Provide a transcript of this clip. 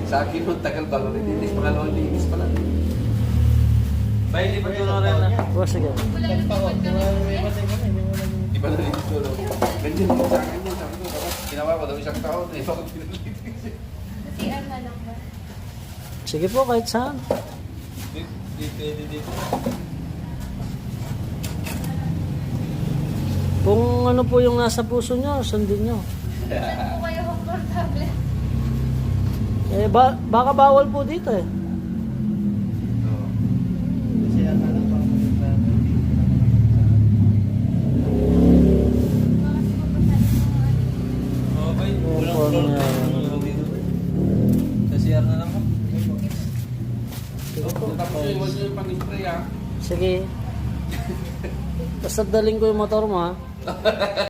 Sa akin nung tagal bago nilinis, pangalawang linis pala. Baili pa ito na rin na. O, sige. Di ba nalinis ko? Ganyan din sa akin yun. Sabi ko, dapat ginawa ko daw isang taon. Eh, bakit pinalinis? CR na lang ba? Sige po, kahit saan. Dito. Kung ano po yung nasa puso nyo, sundin nyo. Saan po kayo komportable? Eh, baka bawal po dito eh. Okay, walang Ano floor. nga. Sa CR na lang po. Sige po. Tapos iwan nyo yung pang-spray ah. Sige. Basta daling ko yung motor mo ha.